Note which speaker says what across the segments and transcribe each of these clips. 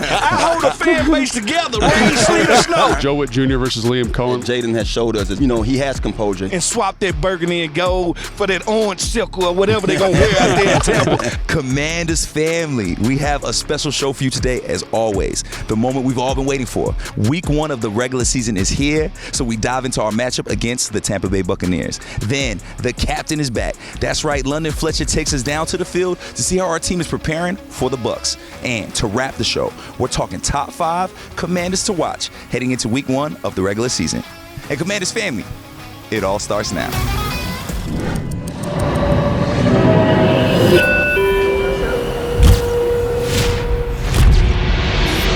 Speaker 1: I hold a fan base together, rain, sleet, or snow.
Speaker 2: Joe Witt Jr. versus Liam Cohen.
Speaker 3: Jaden has showed us that, he has composure.
Speaker 1: And swap that burgundy and gold for that orange silk or whatever they're going to wear out there in Tampa.
Speaker 4: Commanders family, we have a special show for you today, as always. The moment we've all been waiting for. Week 1 of the regular season is here, so we dive into our matchup against the Tampa Bay Buccaneers. Then, the captain is back. That's right, London Fletcher takes us down to the field to see how our team is preparing for the Bucs. And to wrap the show, we're talking top 5 Commanders to watch heading into week 1 of the regular season. And Commanders family, it all starts now.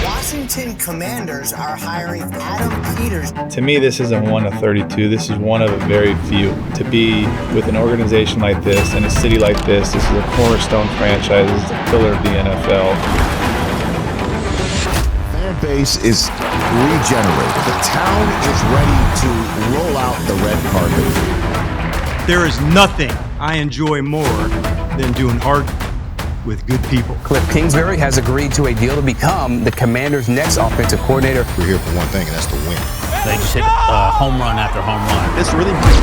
Speaker 5: Washington Commanders are hiring Adam Peters.
Speaker 6: To me, this isn't one of 32. This is one of a very few. To be with an organization like this, in a city like this is a cornerstone franchise. This is a pillar of the NFL.
Speaker 7: Fan base is regenerated. The town is ready to roll out the red carpet.
Speaker 8: There is nothing I enjoy more than doing hard with good people.
Speaker 9: Cliff Kingsbury has agreed to a deal to become the Commanders' next offensive coordinator.
Speaker 7: We're here for one thing, and that's to win.
Speaker 10: They just hit home run after home run.
Speaker 11: This really might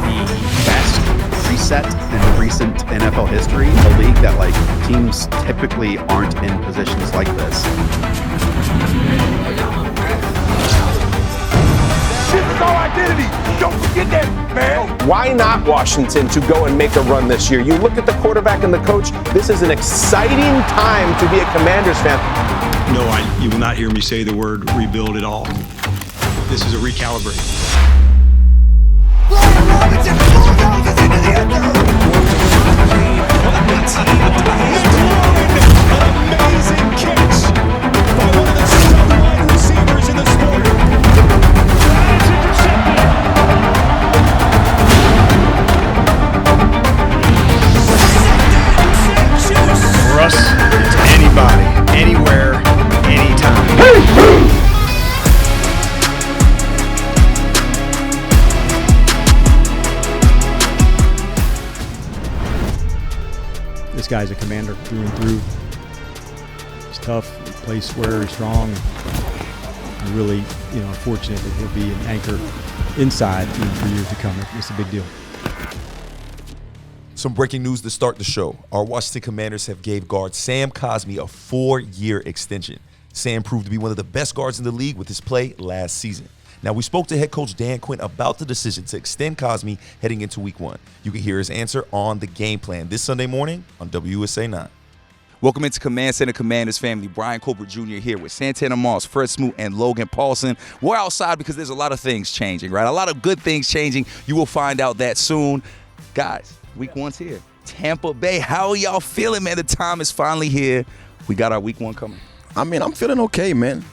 Speaker 11: be the best reset in recent NFL history. A league that teams typically aren't in positions like this.
Speaker 1: This is our identity. Don't forget that, man.
Speaker 12: Why not Washington to go and make a run this year? You look at the quarterback and the coach. This is an exciting time to be a Commanders fan.
Speaker 8: No, you will not hear me say the word rebuild at all. This is a recalibrate.
Speaker 1: Amazing catch by one of the stud wide receivers in the sport.
Speaker 8: For us, it's anybody, anywhere, anytime.
Speaker 13: This guy's a commander through and through. He's tough, he plays square, he's strong. I'm really, fortunate that he'll be an anchor inside for years to come. It's a big deal.
Speaker 14: Some breaking news to start the show. Our Washington Commanders have gave guard Sam Cosmi a 4-year extension. Sam proved to be one of the best guards in the league with his play last season. Now, we spoke to head coach Dan Quinn about the decision to extend Cosmi heading into week 1. You can hear his answer on the game plan this Sunday morning on WUSA 9.
Speaker 4: Welcome into Command Center Commanders family. Brian Colbert Jr. here with Santana Moss, Fred Smoot, and Logan Paulson. We're outside because there's a lot of things changing, right? A lot of good things changing. You will find out that soon. Guys, week 1's here. Tampa Bay, how are y'all feeling, man? The time is finally here. We got our week 1 coming.
Speaker 3: I'm feeling okay, man.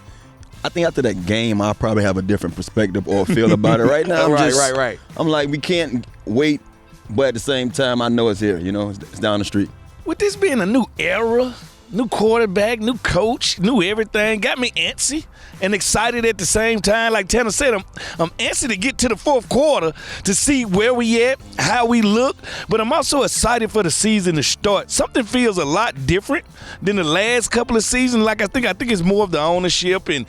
Speaker 3: I think after that game, I'll probably have a different perspective or feel about it. Right now,
Speaker 4: Right.
Speaker 3: I'm like, we can't wait, but at the same time, I know it's here. It's down the street.
Speaker 1: With this being a new era, new quarterback, new coach, new everything, got me antsy and excited at the same time. Like Tanner said, I'm antsy to get to the fourth quarter to see where we at, how we look, but I'm also excited for the season to start. Something feels a lot different than the last couple of seasons. Like I think it's more of the ownership and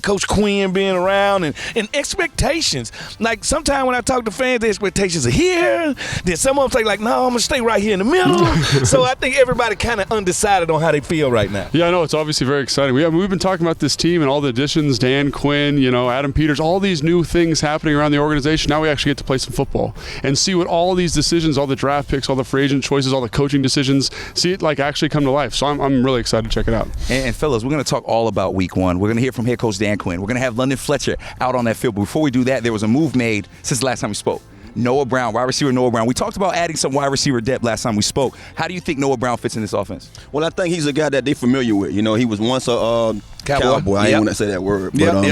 Speaker 1: Coach Quinn being around and expectations. Like sometimes when I talk to fans, the expectations are here. Then some of them say no, I'm gonna stay right here in the middle. So I think everybody kind of undecided on how they feel right now.
Speaker 2: Yeah, I know. It's obviously very exciting. We've been talking about this team and all the additions, Dan Quinn, Adam Peters, all these new things happening around the organization. Now we actually get to play some football and see what all these decisions, all the draft picks, all the free agent choices, all the coaching decisions, see it actually come to life. So I'm really excited to check it out.
Speaker 4: And fellas, we're going to talk all about week 1. We're going to hear from head coach Dan Quinn. We're going to have London Fletcher out on that field. But before we do that, there was a move made since the last time we spoke. Noah Brown, wide receiver Noah Brown. We talked about adding some wide receiver depth last time we spoke. How do you think Noah Brown fits in this offense?
Speaker 3: Well, I think he's a guy that they're familiar with. He was once a Cowboy. I ain't want to say that word. But,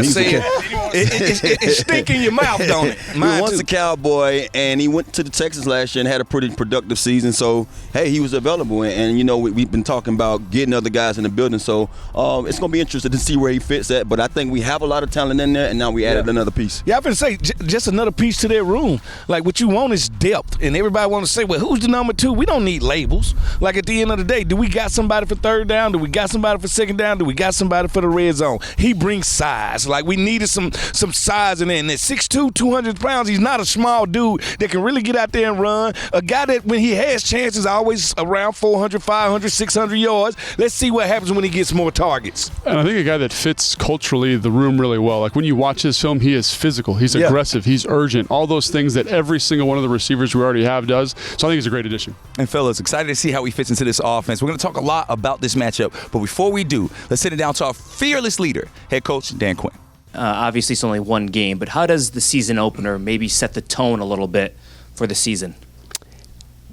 Speaker 1: it stink in your mouth, don't it?
Speaker 3: He was a Cowboy, and he went to the Texans last year and had a pretty productive season. So, hey, he was available. And you know, we've been talking about getting other guys in the building. So, it's going to be interesting to see where he fits at. But I think we have a lot of talent in there, and now we added another piece.
Speaker 1: Yeah, I've been saying just another piece to that room. Like, what you want is depth. And everybody want to say, well, who's the number 2? We don't need labels. Like, at the end of the day, do we got somebody for third down? Do we got somebody for second down? Do we got somebody for the red zone? He brings size. Like, we needed some size in there. And at 6'2", 200 pounds, he's not a small dude that can really get out there and run. A guy that, when he has chances, always around 400, 500, 600 yards. Let's see what happens when he gets more targets.
Speaker 2: And I think a guy that fits culturally the room really well. Like, when you watch his film, he is physical. He's aggressive. He's urgent. All those things that every single one of the receivers we already have does. So I think it's a great addition.
Speaker 4: And fellas, excited to see how he fits into this offense. We're going to talk a lot about this matchup. But before we do, let's send it down to our fearless leader, head coach Dan Quinn.
Speaker 15: Obviously, it's only one game, but how does the season opener maybe set the tone a little bit for the season?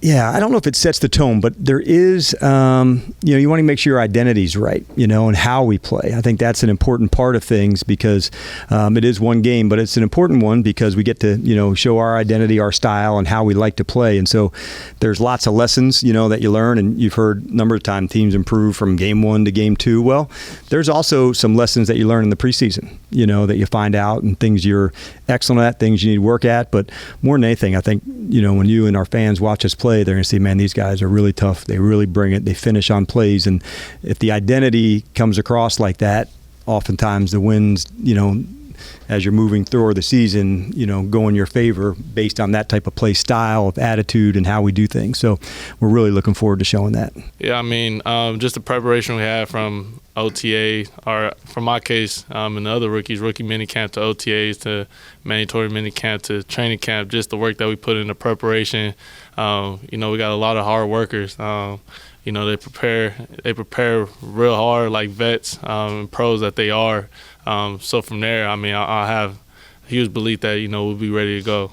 Speaker 13: Yeah, I don't know if it sets the tone, but there is, you want to make sure your identity's right, and how we play. I think that's an important part of things because it is one game, but it's an important one because we get to, show our identity, our style, and how we like to play. And so there's lots of lessons, that you learn, and you've heard a number of times teams improve from game 1 to game 2. Well, there's also some lessons that you learn in the preseason, that you find out and things you're excellent at, things you need to work at. But more than anything, I think, when you and our fans watch us play, they're going to see, man, these guys are really tough. They really bring it. They finish on plays. And if the identity comes across like that, oftentimes the wins, as you're moving through the season, go in your favor based on that type of play style, of attitude, and how we do things. So we're really looking forward to showing that.
Speaker 16: Yeah, I mean, just the preparation we had from OTA, or for my case, and the other rookies, rookie minicamp to OTAs to mandatory minicamp to training camp, just the work that we put into preparation. We got a lot of hard workers. They prepare real hard, like vets and pros that they are. So from there, I mean, I have a huge belief that, we'll be ready to go.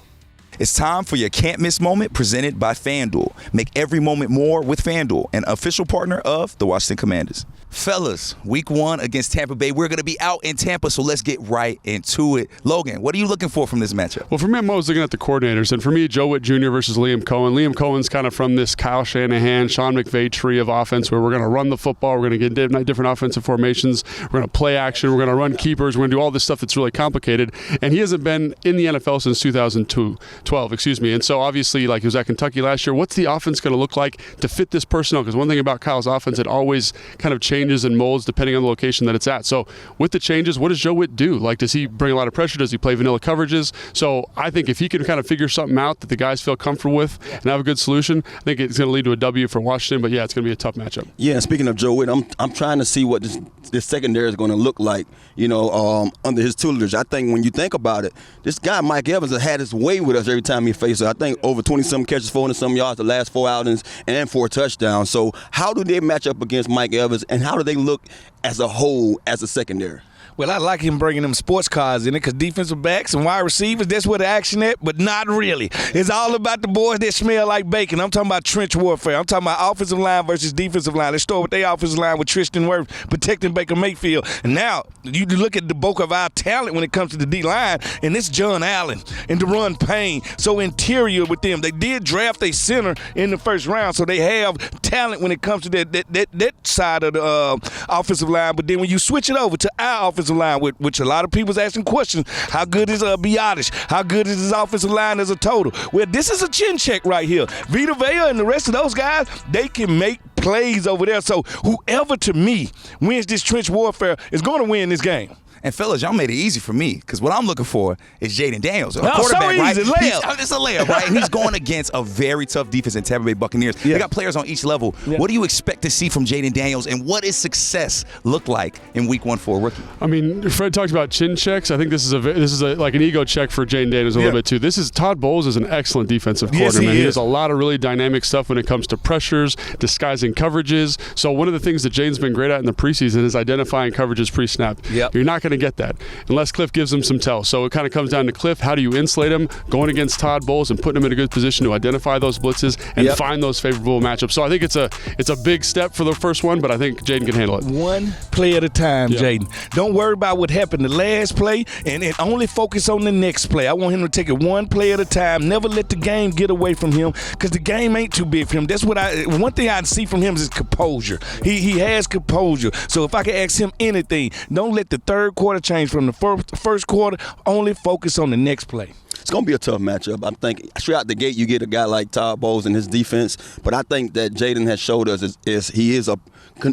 Speaker 4: It's time for your can't miss moment presented by FanDuel. Make every moment more with FanDuel, an official partner of the Washington Commanders. Fellas, week 1 against Tampa Bay. We're going to be out in Tampa, so let's get right into it. Logan, what are you looking for from this matchup?
Speaker 2: Well, for me, I'm always looking at the coordinators. And for me, Joe Witt Jr. versus Liam Cohen. Liam Cohen's kind of from this Kyle Shanahan, Sean McVay tree of offense where we're going to run the football. We're going to get different offensive formations. We're going to play action. We're going to run keepers. We're going to do all this stuff that's really complicated. And he hasn't been in the NFL since 2012, And so obviously, like he was at Kentucky last year, what's the offense going to look like to fit this personnel? Because one thing about Kyle's offense, it always kind of changes and molds depending on the location that it's at. So with the changes, what does Joe Witt do? Like, does he bring a lot of pressure? Does he play vanilla coverages? So I think if he can kind of figure something out that the guys feel comfortable with and have a good solution, I think it's going to lead to a W for Washington. But yeah, it's going to be a tough matchup.
Speaker 3: Yeah, and speaking of Joe Witt, I'm trying to see what this secondary is going to look like, under his tutelage. I think when you think about it, this guy, Mike Evans, has had his way with us every time he faces us. I think over 20-some catches, 400-some yards the last 4 outings, and 4 touchdowns. So how do they match up against Mike Evans, and how do they look as a whole as a secondary?
Speaker 1: Well, I like him bringing them sports cars in it because defensive backs and wide receivers, that's where the action at, but not really. It's all about the boys that smell like bacon. I'm talking about trench warfare. I'm talking about offensive line versus defensive line. Let's start with their offensive line with Tristan Wirfs protecting Baker Mayfield. And now you look at the bulk of our talent when it comes to the D-line, and it's John Allen and Deron Payne. So interior with them. They did draft a center in the first round, so they have talent when it comes to that side of the offensive line. But then when you switch it over to our offensive line, which a lot of people's asking questions, how good is Biotish? How good is his offensive line as a total? Well, this is a chin check right here. Vita Vea and the rest of those guys, they can make plays over there. So whoever, to me, wins this trench warfare is going to win this game.
Speaker 4: And fellas, y'all made it easy for me because what I'm looking for is Jaden Daniels, a quarterback,
Speaker 1: so easy,
Speaker 4: right?
Speaker 1: layup.
Speaker 4: It's a layup, right? And he's going against a very tough defense in Tampa Bay Buccaneers. Yeah. They got players on each level. Yeah. What do you expect to see from Jaden Daniels, and what does success look like in Week 1 for a rookie?
Speaker 2: I mean, Fred talked about chin checks. I think this is like an ego check for Jaden Daniels a little bit too. Todd Bowles is an excellent defensive coordinator.
Speaker 1: Yes,
Speaker 2: he does a lot of really dynamic stuff when it comes to pressures, disguising coverages. So one of the things that Jaden's been great at in the preseason is identifying coverages pre-snap.
Speaker 1: Yep.
Speaker 2: You're not going to get that unless Cliff gives them some tell. So it kind of comes down to Cliff. How do you insulate him going against Todd Bowles and putting him in a good position to identify those blitzes and find those favorable matchups? So I think it's a big step for the first one, but I think Jaden can handle it.
Speaker 1: One play at a time, Jaden. Don't worry about what happened the last play and only focus on the next play. I want him to take it one play at a time. Never let the game get away from him because the game ain't too big for him. That's what one thing I see from him is composure. He has composure. So if I can ask him anything, don't let the third quarter change from the first quarter. Only focus on the next play.
Speaker 3: It's going to be a tough matchup. I think straight out the gate you get a guy like Todd Bowles and his defense, but I think that Jaden has showed us is he is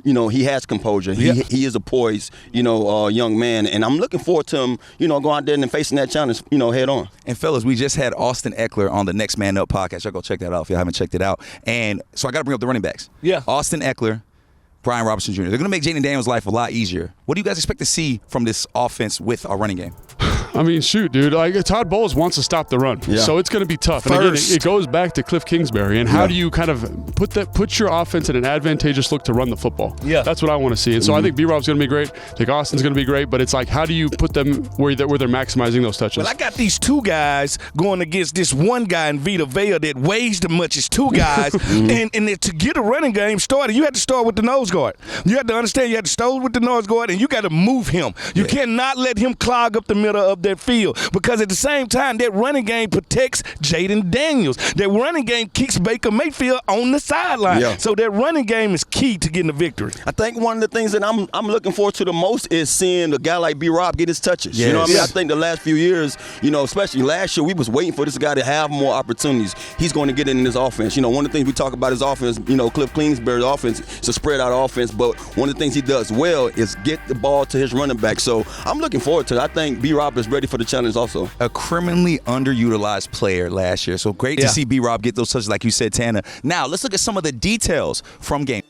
Speaker 3: he has composure. He is a poised, young man, and I'm looking forward to him, going out there and facing that challenge, head on.
Speaker 4: And fellas, we just had Austin Eckler on the Next Man Up podcast. Y'all go check that out if y'all haven't checked it out. And so I got to bring up the running backs.
Speaker 1: Yeah.
Speaker 4: Austin Eckler, Brian Robinson Jr. They're going to make Jaden Daniels' life a lot easier. What do you guys expect to see from this offense with our running game?
Speaker 2: I mean, shoot, dude. Todd Bowles wants to stop the run, so it's going to be tough. And again, it goes back to Cliff Kingsbury and how do you kind of put your offense in an advantageous look to run the football? Yeah, that's what I want to see. And so I think B-Rob's going to be great. I think Austin's going to be great. But it's like, how do you put them where they're maximizing those touches?
Speaker 1: Well, I got these two guys going against this one guy in Vita Vea that weighs the much as two guys. and to get a running game started, you have to start with the nose guard. You have to understand you have to start with the nose guard, and you got to move him. You cannot let him clog up the middle of that field. Because at the same time, that running game protects Jaden Daniels. That running game keeps Baker Mayfield on the sideline. Yeah. So that running game is key to getting the victory.
Speaker 3: I think one of the things that I'm looking forward to the most is seeing a guy like B-Rob get his touches.
Speaker 4: Yes.
Speaker 3: You know what I mean? I think the last few years, especially last year, we was waiting for this guy to have more opportunities. He's going to get in this offense. One of the things we talk about his offense, Cliff Kingsbury's offense, it's a spread out offense, but one of the things he does well is get the ball to his running back. So I'm looking forward to it. I think B-Rob is ready for the challenge also.
Speaker 4: A criminally underutilized player last year. So great to see B-Rob get those touches like you said, Tana. Now, let's look at some of the details from game.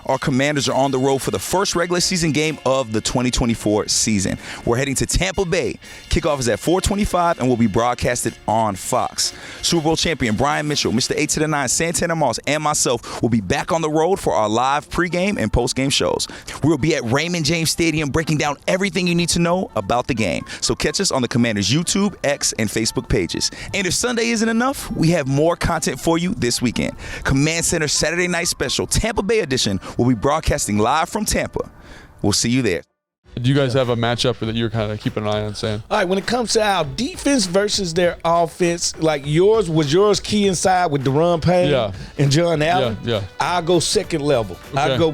Speaker 4: Our Commanders are on the road for the first regular season game of the 2024 season. We're heading to Tampa Bay. Kickoff is at 4:25 and will be broadcasted on Fox. Super Bowl champion Brian Mitchell, Mr. 8 to the 9, Santana Moss, and myself will be back on the road for our live pregame and postgame shows. We will be at Raymond James Stadium breaking down everything you need to know about the game. So catch us on the Commanders YouTube, X, and Facebook pages. And if Sunday isn't enough, we have more content for you this weekend. Command Center Saturday Night Special, Tampa Bay edition, will be broadcasting live from Tampa. We'll see you there.
Speaker 2: Do you guys have a matchup that you're kind of keeping an eye on, Sam?
Speaker 1: All right, when it comes to our defense versus their offense, like yours key inside with Deron Payne and John Allen?
Speaker 2: Yeah.
Speaker 1: I'll go second level.
Speaker 2: Okay.
Speaker 1: I'll go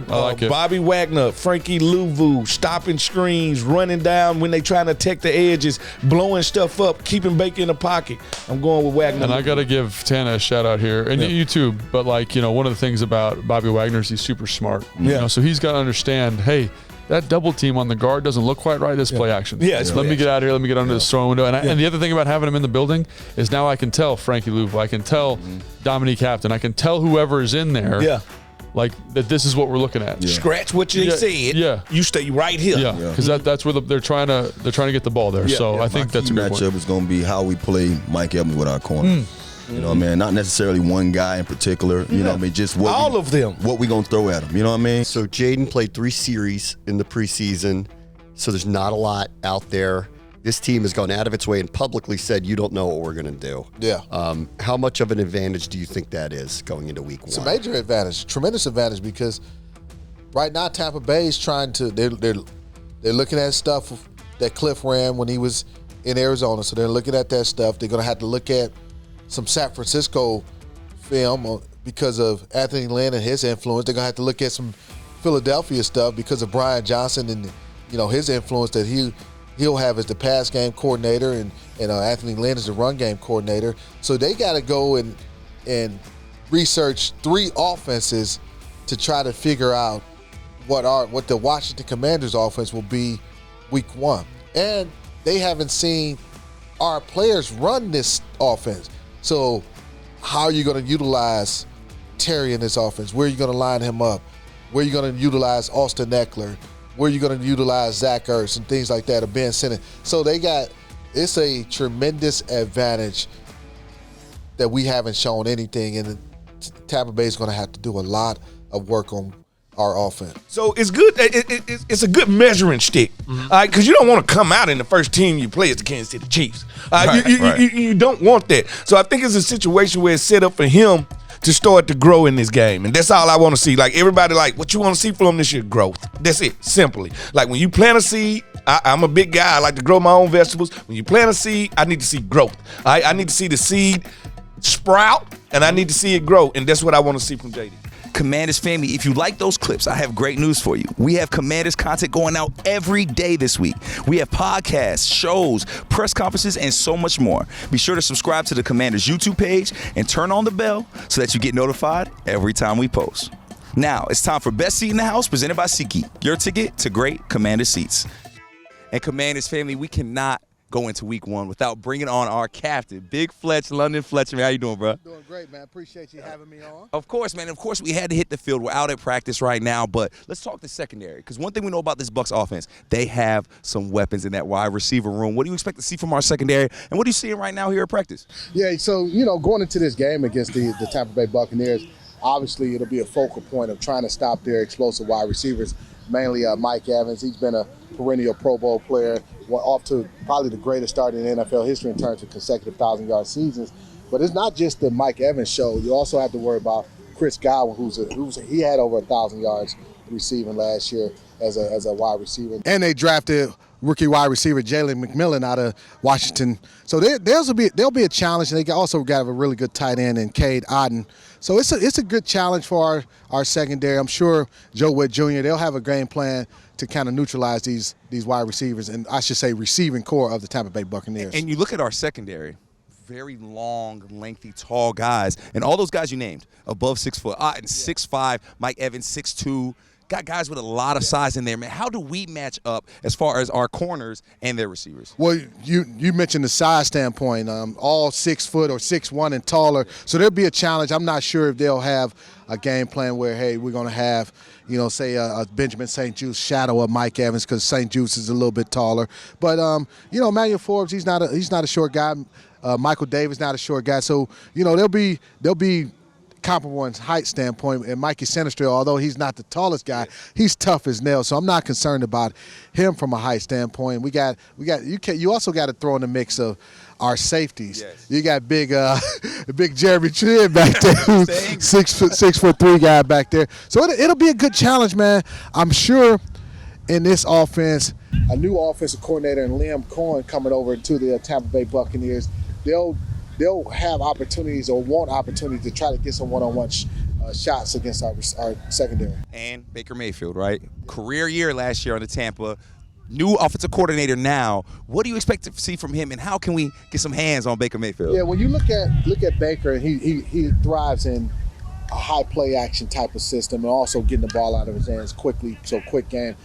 Speaker 1: Bobby Wagner, Frankie Louvu, stopping screens, running down when they trying to attack the edges, blowing stuff up, keeping Baker in the pocket. I'm going with Wagner.
Speaker 2: And I got to give Tana a shout out here, and you too. But one of the things about Bobby Wagner is he's super smart. So he's got to understand, hey, that double team on the guard doesn't look quite right. This play action. Let me get out of here. Let me get under this throwing window. And the other thing about having him in the building is now I can tell Frankie Louvu, I can tell Dominique Hampton, I can tell whoever is in there. Like that, this is what we're looking at.
Speaker 1: Scratch what you said. You stay right here.
Speaker 2: Because that's where they're trying to get the ball there. So I think that's a good
Speaker 3: matchup is going to be how we play Mike Evans with our corner. You know what I mean? Not necessarily one guy in particular. You know what I mean? Just
Speaker 1: all of them.
Speaker 3: What we going to throw at them. You know what I mean?
Speaker 17: So Jaden played 3 series in the preseason, so there's not a lot out there. This team has gone out of its way and publicly said, you don't know what we're going to do.
Speaker 18: Yeah.
Speaker 17: How much of an advantage do you think that is going into week 1?
Speaker 18: It's a major advantage, tremendous advantage, because right now Tampa Bay is trying to, they're looking at stuff that Cliff ran when he was in Arizona. So they're looking at that stuff. They're going to have to look at some San Francisco film because of Anthony Lynn and his influence. They're going to have to look at some Philadelphia stuff because of Brian Johnson and his influence that he'll have as the pass game coordinator and Anthony Lynn as the run game coordinator. So they got to go and research 3 offenses to try to figure out what the Washington Commanders offense will be week 1. And they haven't seen our players run this offense. So how are you going to utilize Terry in this offense? Where are you going to line him up? Where are you going to utilize Austin Eckler? Where are you going to utilize Zach Ertz and things like that, or Ben Simmons? So it's a tremendous advantage that we haven't shown anything, and Tampa Bay is going to have to do a lot of work on our offense.
Speaker 1: So it's good. It's a good measuring stick, because you don't want to come out in the first team you play as the Kansas City Chiefs. You don't want that. So I think it's a situation where it's set up for him to start to grow in this game, and that's all I want to see. Like everybody, like what you want to see from him this year, growth. That's it, simply. Like when you plant a seed, I'm a big guy. I like to grow my own vegetables. When you plant a seed, I need to see growth. I need to see the seed sprout, and I need to see it grow, and that's what I want to see from JD.
Speaker 4: Commanders family, if you like those clips, I have great news for you. We have Commanders content going out every day this week. We have podcasts, shows, press conferences, and so much more. Be sure to subscribe to the Commanders YouTube page and turn on the bell so that you get notified every time we post. Now, it's time for Best Seat in the House, presented by SeatGeek, your ticket to great Commander seats. And Commanders family, we cannot go into week one without bringing on our captain, Big Fletch, London Fletch. Man, how you doing, bro?
Speaker 18: Doing great, man. Appreciate you having me on.
Speaker 4: Of course, man. Of course, we had to hit the field. We're out at practice right now, but let's talk the secondary, because one thing we know about this Bucs offense, they have some weapons in that wide receiver room. What do you expect to see from our secondary, and what are you seeing right now here at practice?
Speaker 18: Yeah, so, going into this game against the Tampa Bay Buccaneers, obviously it'll be a focal point of trying to stop their explosive wide receivers, mainly Mike Evans. He's been a perennial Pro Bowl player, off to probably the greatest start in NFL history in terms of consecutive 1,000-yard seasons. But it's not just the Mike Evans show. You also have to worry about Chris Godwin, he had over 1,000 yards receiving last year as a wide receiver. And they drafted rookie wide receiver Jalen McMillan out of Washington. So there'll be a challenge, and they also got a really good tight end in Cade Otton. So it's a good challenge for our secondary. I'm sure Joe Witt Jr., they'll have a game plan to kind of neutralize these wide receivers, and I should say receiving core of the Tampa Bay Buccaneers.
Speaker 4: And you look at our secondary, very long, lengthy, tall guys, and all those guys you named, above 6 foot. Otton, 6'5", Mike Evans, 6'2", got guys with a lot of size in there, man. How do we match up as far as our corners and their receivers?
Speaker 18: Well, you mentioned the size standpoint, all 6 foot or 6'1" and taller. So there'll be a challenge. I'm not sure if they'll have a game plan where, hey, we're going to have, say a Benjamin St. Juice shadow of Mike Evans, because St. Juice is a little bit taller. But Emmanuel Forbes, he's not a short guy. Michael Davis not a short guy. So they'll be comparable in height standpoint. And Mikey Sinister, although he's not the tallest guy, he's tough as nails. So I'm not concerned about him from a height standpoint. You also got to throw in the mix of our safeties. Yes. You got big Jeremy Trent back there, who's 6'3" guy back there. So it'll be a good challenge, man. I'm sure in this offense, a new offensive coordinator and Liam Cohen coming over to the Tampa Bay Buccaneers, they'll have opportunities or want opportunities to try to get some one-on-one shots against our secondary.
Speaker 4: And Baker Mayfield, right? Career year last year on the Tampa. New offensive coordinator now. What do you expect to see from him, and how can we get some hands on Baker Mayfield?
Speaker 18: Yeah, when you look at Baker, he thrives in a high play action type of system, and also getting the ball out of his hands quickly, so quick game.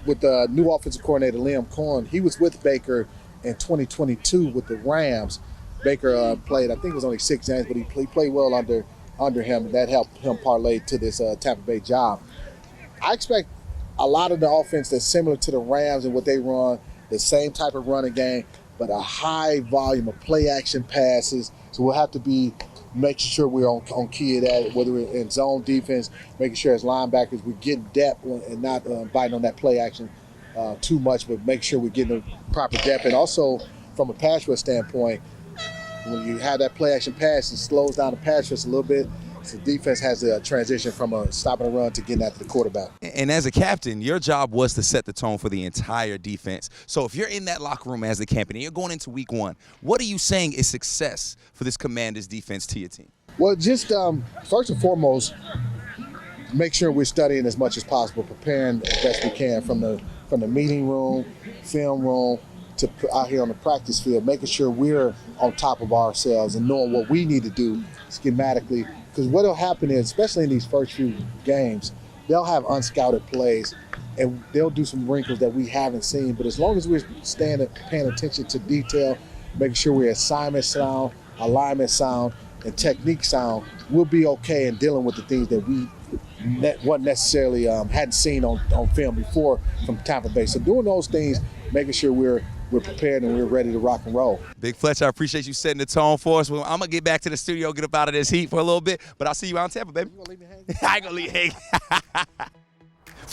Speaker 18: With the new offensive coordinator Liam Cohen, he was with Baker in 2022 with the Rams. Baker played, I think it was only 6 games, but he played well under him, and that helped him parlay to this Tampa Bay job. I expect a lot of the offense that's similar to the Rams and what they run, the same type of running game, but a high volume of play action passes. So we'll have to be making sure we're on key of that, whether we're in zone defense, making sure as linebackers we're getting depth and not biting on that play action too much, but make sure we're getting the proper depth. And also from a pass rush standpoint, when you have that play action pass, it slows down the pass rush a little bit. So defense has a transition from a stopping a run to getting after the quarterback.
Speaker 4: And as a captain, your job was to set the tone for the entire defense. So if you're in that locker room as the captain and you're going into week one, what are you saying is success for this Commanders defense to your team?
Speaker 18: Well, just first and foremost, make sure we're studying as much as possible, preparing as best we can from the meeting room, film room, to out here on the practice field, making sure we're on top of ourselves and knowing what we need to do schematically. Because what will happen is, especially in these first few games, they'll have unscouted plays and they'll do some wrinkles that we haven't seen. But as long as we're paying attention to detail, making sure we're assignment sound, alignment sound, and technique sound, we'll be okay in dealing with the things that we wasn't necessarily hadn't seen on film before from Tampa Bay. So doing those things, making sure we're prepared and we're ready to rock and roll.
Speaker 4: Big Fletch, I appreciate you setting the tone for us. Well, I'm going to get back to the studio, get up out of this heat for a little bit, but I'll see you out in Tampa, baby.
Speaker 18: You going to leave me hanging?
Speaker 4: I ain't going to leave you hanging.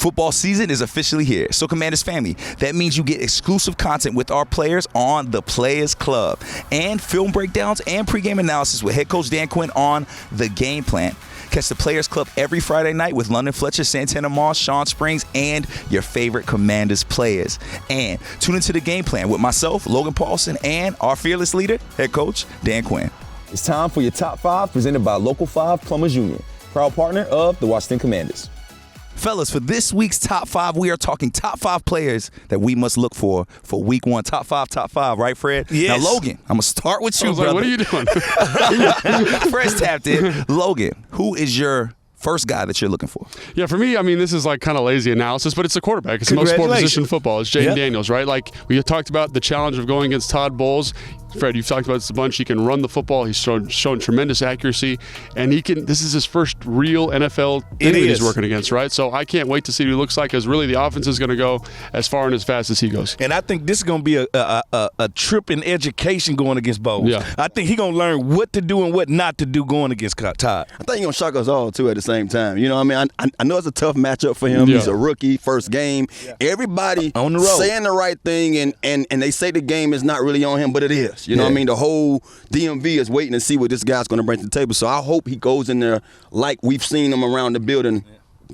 Speaker 4: Football season is officially here. So Commanders family, that means you get exclusive content with our players on the Players Club and film breakdowns and pregame analysis with head coach Dan Quinn on the game plan. Catch the Players Club every Friday night with London Fletcher, Santana Moss, Sean Springs, and your favorite Commanders players. And tune into the game plan with myself, Logan Paulson, and our fearless leader, head coach Dan Quinn.
Speaker 19: It's time for your Top 5 presented by Local 5 Plumbers Union, proud partner of the Washington Commanders.
Speaker 4: Fellas, for this week's Top 5, we are talking top 5 players that we must look for week 1. Top 5, right, Fred?
Speaker 1: Yes.
Speaker 4: Now, Logan, I'm going to start with you, brother.
Speaker 2: What are you doing?
Speaker 4: Fred's tapped in. Logan, who is your first guy that you're looking for?
Speaker 2: Yeah, for me, I mean, this is like kind of lazy analysis, but it's a quarterback. It's the most important position in football. It's Jaden Daniels, right? Like, we talked about the challenge of going against Todd Bowles. Fred, you've talked about this a bunch. He can run the football. He's shown tremendous accuracy, and this is his first real NFL thing that he's working against, right? So I can't wait to see what he looks like, because really the offense is going to go as far and as fast as he goes.
Speaker 1: And I think this is going to be a trip in education going against Bowles.
Speaker 2: Yeah.
Speaker 1: I think he's going to learn what to do and what not to do going against Todd.
Speaker 3: I think he's going to shock us all, too, at the same time. You know what I mean? I know it's a tough matchup for him.
Speaker 2: Yeah.
Speaker 3: He's a rookie, first game. Yeah. Everybody
Speaker 1: on the road
Speaker 3: saying the right thing, and they say the game is not really on him, but it is. You know what I mean? The whole DMV is waiting to see what this guy's going to bring to the table. So I hope he goes in there like we've seen him around the building.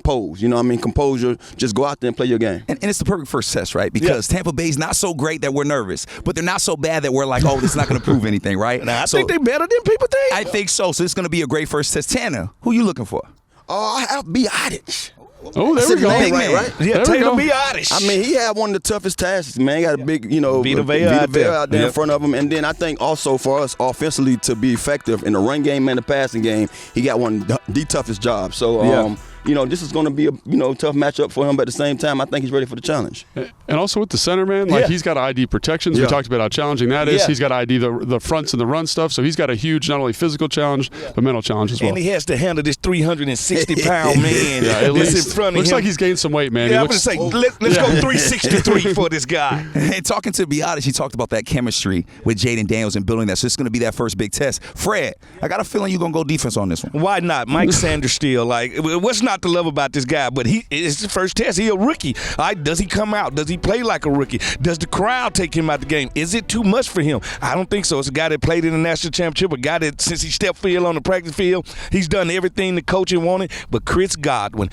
Speaker 3: Pose, you know what I mean? Composure, just go out there and play your game.
Speaker 4: And it's the perfect first test, right? Because Tampa Bay's not so great that we're nervous, but they're not so bad that we're like, oh, this is not going to prove anything, right?
Speaker 1: I think they're better than people think.
Speaker 4: I think so. So it's going to be a great first test. Tanner, who you looking for?
Speaker 3: I have Biotic.
Speaker 2: Oh, there we go.
Speaker 3: Big man, right?
Speaker 1: Yeah, Taylor Biotic.
Speaker 3: I mean, he had one of the toughest tasks, man. He got a big, Vita Vea out there in front of him. And then I think also for us offensively to be effective in the run game and the passing game, he got one of the toughest jobs. So, this is going to be a tough matchup for him. But at the same time, I think he's ready for the challenge.
Speaker 2: And also with the center, man, he's got ID protections. We talked about how challenging that is. He's got ID the fronts and the run stuff. So he's got a huge not only physical challenge but mental challenge as well.
Speaker 1: And he has to handle this 360-pound man that's in front of him.
Speaker 2: Looks like he's gained some weight, man.
Speaker 1: Yeah, I'm going to say, let's go 363 for this guy.
Speaker 4: And talking to Biotic, he talked about that chemistry with Jaden Daniels and building that. So it's going to be that first big test. Fred, I got a feeling you're going to go defense on this one.
Speaker 1: Why not? Mike Sanders still. Like, what's not to love about this guy? But it's the first test. He a rookie. All right, does he come out? Does he play like a rookie? Does the crowd take him out the game? Is it too much for him? I don't think so. It's a guy that played in the national championship, a guy that since he stepped field on the practice field, he's done everything the coach wanted. But Chris Godwin,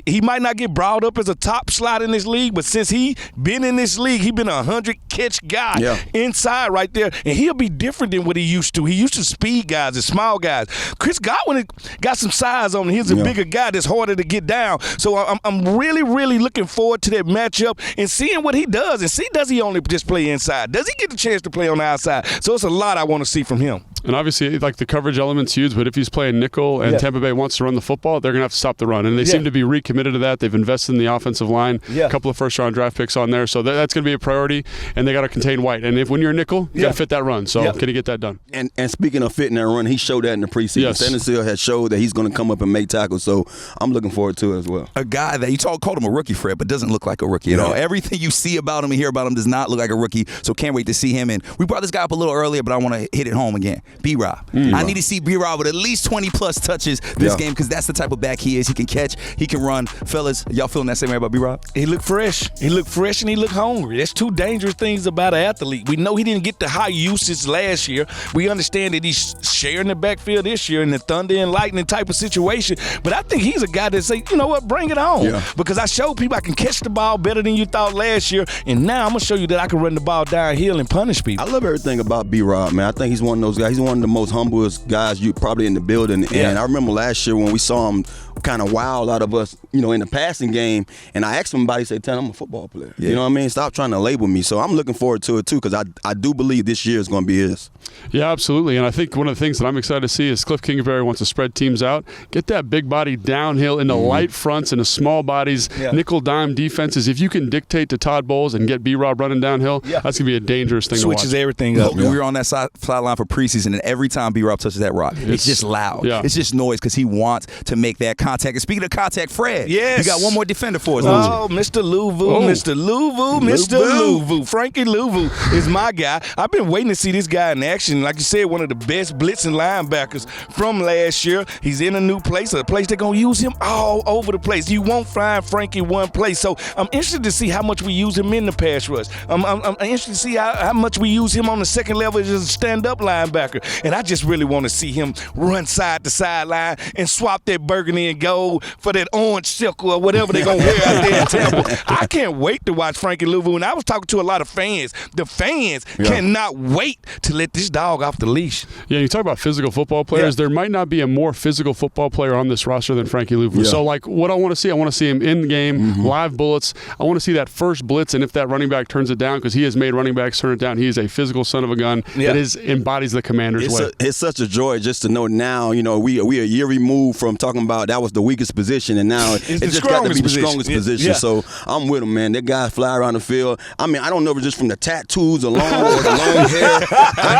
Speaker 1: he might not get brought up as a top slot in this league, but since he been in this league, he been a 100-catch guy inside right there, and he'll be different than what he used to. He used to speed guys and small guys. Chris Godwin got some size on him. He's a bigger guy that's harder to get down. So I'm really, really looking forward to that matchup and seeing what he does. And see, does he only just play inside? Does he get the chance to play on the outside? So it's a lot I want to see from him.
Speaker 2: And obviously, like, the coverage element's huge, but if he's playing nickel and Tampa Bay wants to run the football, they're going to have to stop the run. And they seem to be recommitted to that. They've invested in the offensive line, a couple of first-round draft picks on there. So that's going to be a priority, and they got to contain White. And when you're a nickel, you got to fit that run. So can he get that done?
Speaker 3: And speaking of fitting that run, he showed that in the preseason.
Speaker 2: Yes.
Speaker 3: Tennessee has showed that he's going to come up and make tackles. So I'm looking forward to it as well.
Speaker 4: A guy that you called him a rookie, Fred, but doesn't look like a rookie at all. Everything you see about him and hear about him does not look like a rookie. So can't wait to see him. And we brought this guy up a little earlier, but I want to hit it home again. B-Rob. I need to see B-Rob with at least 20-plus touches this game, because that's the type of back he is. He can catch, he can run. Fellas, y'all feeling that same way about B-Rob?
Speaker 1: He looked fresh. He looked fresh and he looked hungry. That's two dangerous things about an athlete. We know he didn't get the high usage last year. We understand that he's sharing the backfield this year in the thunder and lightning type of situation. But I think he's a guy that say, you know what, bring it on. Because I showed people I can catch the ball better than you thought last year, and now I'm going to show you that I can run the ball downhill and punish people.
Speaker 3: I love everything about B-Rob, man. I think he's one of those guys. He's one of the most humblest guys you probably in the building. And I remember last year when we saw him kind of wild out of us, in the passing game, and I asked him about it. He said, "Tan, I'm a football player." You know what I mean? Stop trying to label me. So I'm looking forward to it too, because I do believe this year is going to be his.
Speaker 2: Yeah, absolutely. And I think one of the things that I'm excited to see is Cliff Kingsbury wants to spread teams out, get that big body downhill into light fronts, into small bodies, nickel dime defenses. If you can dictate to Todd Bowles and get B-Rob running downhill, that's going to be a dangerous thing to watch.
Speaker 1: Switches everything up.
Speaker 4: We were on that sideline for preseason, and every time B-Rob touches that rock, it's just loud. It's just noise, because he wants to make that contact. And speaking of contact, Fred,
Speaker 1: yes,
Speaker 4: you got one more defender for us.
Speaker 1: Oh, Mr. Louvu, Mr. Louvu, Mr. Louvu. Frankie Louvu is my guy. I've been waiting to see this guy in action. Like you said, one of the best blitzing linebackers from last year. He's in a new place, a place they're going to use him all over the place. You won't find Frankie one place. So I'm interested to see how much we use him in the pass rush. I'm interested to see how much we use him on the second level as a stand-up linebacker. And I just really want to see him run side to sideline and swap that burgundy and gold for that orange silk or whatever they're going to wear out there in Tampa. I can't wait to watch Frankie Louvu. And I was talking to a lot of fans. The fans cannot wait to let this dog off the leash.
Speaker 2: Yeah, you talk about physical football players. There might not be a more physical football player on this roster than Frankie Louvu. So, like, what I want to see him in the game, live bullets. I want to see that first blitz, and if that running back turns it down, because he has made running backs turn it down. He is a physical son of a gun that embodies the Commanders' way.
Speaker 3: It's such a joy just to know now, we a year removed from talking about that was the weakest position, and now it just got to be the strongest position. So I'm with him, man. That guy fly around the field. I mean, I don't know if it's just from the tattoos alone or the long hair.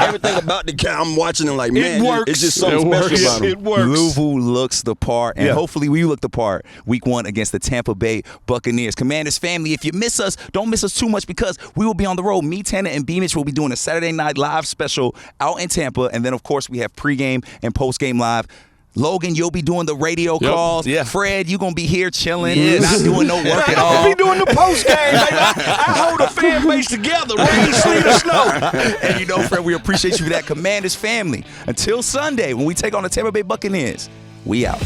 Speaker 3: Everything about the guy, I'm watching him like, man, it's just something special about him.
Speaker 4: It works. Louvu looks the part, and hopefully we look the part week 1 against the Tampa Bay Buccaneers. Commanders family, if you miss us, don't miss us too much because we will be on the road. Me, Tanner, and B-Mitch will be doing a Saturday Night Live special out in Tampa, and then, of course, we have pregame and postgame live. Logan, you'll be doing the radio calls. Fred, you're going to be here chilling, not doing no work at all.
Speaker 1: I'll be doing the post game. I hold a fan base together, rain, sleet, or snow.
Speaker 4: And Fred, we appreciate you for that. Commanders family. Until Sunday, when we take on the Tampa Bay Buccaneers, we out.